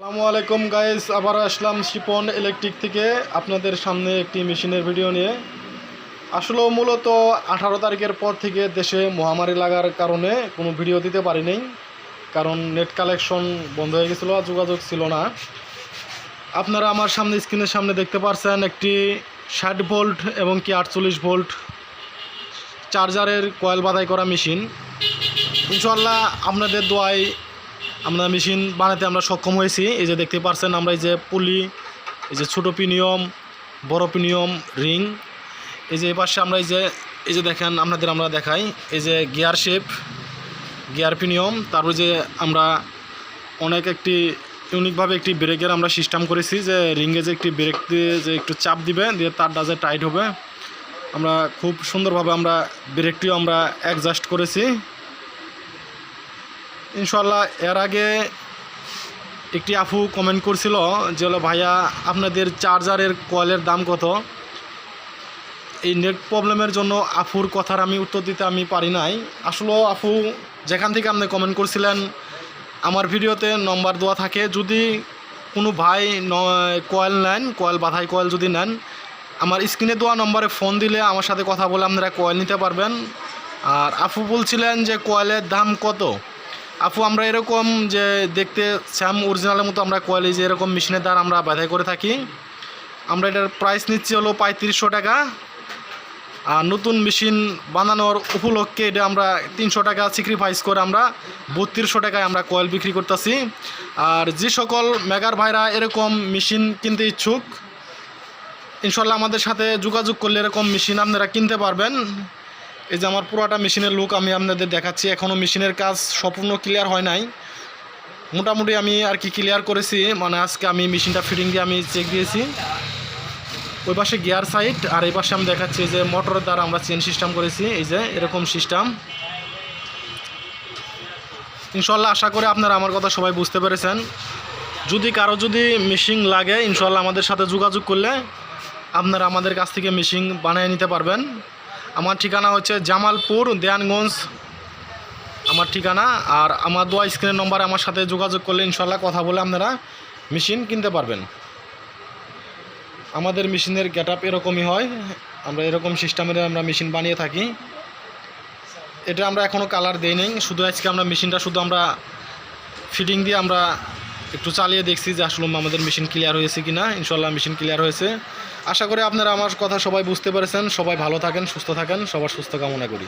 আসসালামু আলাইকুম গাইস, আবার আসলাম শিপন ইলেকট্রিক থেকে আপনাদের সামনে একটি মেশিনের ভিডিও নিয়ে। আসলে মূলত 18 তারিখের পর থেকে দেশে মহামারী লাগার কারণে কোনো ভিডিও দিতে পারিনি, কারণ নেট কালেকশন বন্ধ হয়ে গেছিলো, যোগাযোগ ছিল না। আপনারা আমার সামনে স্ক্রিনের সামনে দেখতে পাচ্ছেন একটি 60 ভোল্ট এবং কি 48 ভোল্ট চার্জারের কয়েল বাঁধাই করা মেশিন। ইনশাআল্লাহ আপনাদের দোয়ায় আমরা মেশিন বানাতে আমরা সক্ষম হয়েছি। এই যে দেখতে পাচ্ছেন আমরা এই যে পুলি, এই যে ছোটো পিনিয়ম, বড় পিনিয়ম, রিং, এই যে এই পাশে আমরা এই যে দেখেন আপনাদের আমরা দেখাই, এই যে গিয়ার শেপ, গিয়ার পিনিয়ম, তারপর যে আমরা অনেক একটি ইউনিকভাবে একটি ব্রেকের আমরা সিস্টেম করেছি, যে রিঙ্গে যে একটি ব্রেক দিয়ে যে একটু চাপ দিবে, দিয়ে তারটা যে টাইট হবে, আমরা খুব সুন্দরভাবে আমরা ব্রেকটিও আমরা অ্যাডজাস্ট করেছি ইনশাল্লাহ। এর আগে একটি আপু কমেন্ট করছিল যে হলো ভাইয়া আপনাদের চার্জারের কয়েলের দাম কত। এই নেট প্রবলেমের জন্য আপুর কথার আমি উত্তর দিতে আমি পারি নাই। আসলে আপু যেখান থেকে আপনি কমেন্ট করছিলেন আমার ভিডিওতে নম্বর দেওয়া থাকে, যদি কোনো ভাই কয়েল নেন, কয়েল বাঁধাই কয়েল যদি নেন, আমার স্ক্রিনে দেওয়া নম্বরে ফোন দিলে আমার সাথে কথা বলে আপনারা কয়েল নিতে পারবেন। আর আপু বলছিলেন যে কয়েলের দাম কত। আপু আমরা এরকম যে দেখতে স্যাম অরিজিনালের মতো আমরা কয়েল যে এরকম মেশিনের দ্বারা আমরা বাঁধাই করে থাকি। আমরা এটার প্রাইস নিচ্ছি হলো 3500 টাকা। আর নতুন মেশিন বানানোর উপলক্ষে এটা আমরা 300 টাকা স্যাক্রিফাইস করে আমরা 3200 টাকায় আমরা কয়েল বিক্রি করতেছি। আর যে সকল মেগার ভাইরা এরকম মেশিন কিনতে ইচ্ছুক, ইনশাল্লাহ আমাদের সাথে যোগাযোগ করলে এরকম মেশিন আপনারা কিনতে পারবেন। এই যে আমার পুরোটা মেশিনের লুক আমি আপনাদের দেখাচ্ছি। এখনও মেশিনের কাজ সম্পূর্ণ ক্লিয়ার হয় নাই, মোটামুটি আমি আর কি ক্লিয়ার করেছি, মানে আজকে আমি মেশিনটা ফিটিং দিয়ে আমি চেক দিয়েছি। ওই পাশে গিয়ার সাইড, আর এই পাশে আমি দেখাচ্ছি যে মোটরের দ্বারা আমরা চেন সিস্টেম করেছি, এই যে এরকম সিস্টেম। ইনশাল্লাহ আশা করি আপনারা আমার কথা সবাই বুঝতে পেরেছেন। যদি কারো যদি মেশিন লাগে ইনশাল্লাহ আমাদের সাথে যোগাযোগ করলে আপনারা আমাদের কাছ থেকে মেশিন বানিয়ে নিতে পারবেন। আমার ঠিকানা হচ্ছে জামালপুর, দেয়ানগঞ্জ আমার ঠিকানা। আর আমার দেওয়া স্ক্রিনের নম্বরে আমার সাথে যোগাযোগ করলে ইনশাল্লাহ কথা বলে আপনারা মেশিন কিনতে পারবেন। আমাদের মেশিনের গেট আপ এরকমই হয়, আমরা এরকম সিস্টেমের আমরা মেশিন বানিয়ে থাকি। এটা আমরা এখনও কালার দেই নাই, শুধু আজকে আমরা মেশিনটা শুধু আমরা ফিটিং দিয়ে আমরা একটু চালিয়ে দেখছি যে আসলে আমাদের মেশিন ক্লিয়ার হয়েছে কি না। ইনশাল্লাহ মেশিন ক্লিয়ার হয়েছে। আশা করি আপনারা আমার কথা সবাই বুঝতে পেরেছেন। সবাই ভালো থাকেন, সুস্থ থাকেন, সবার সুস্থ কামনা করি।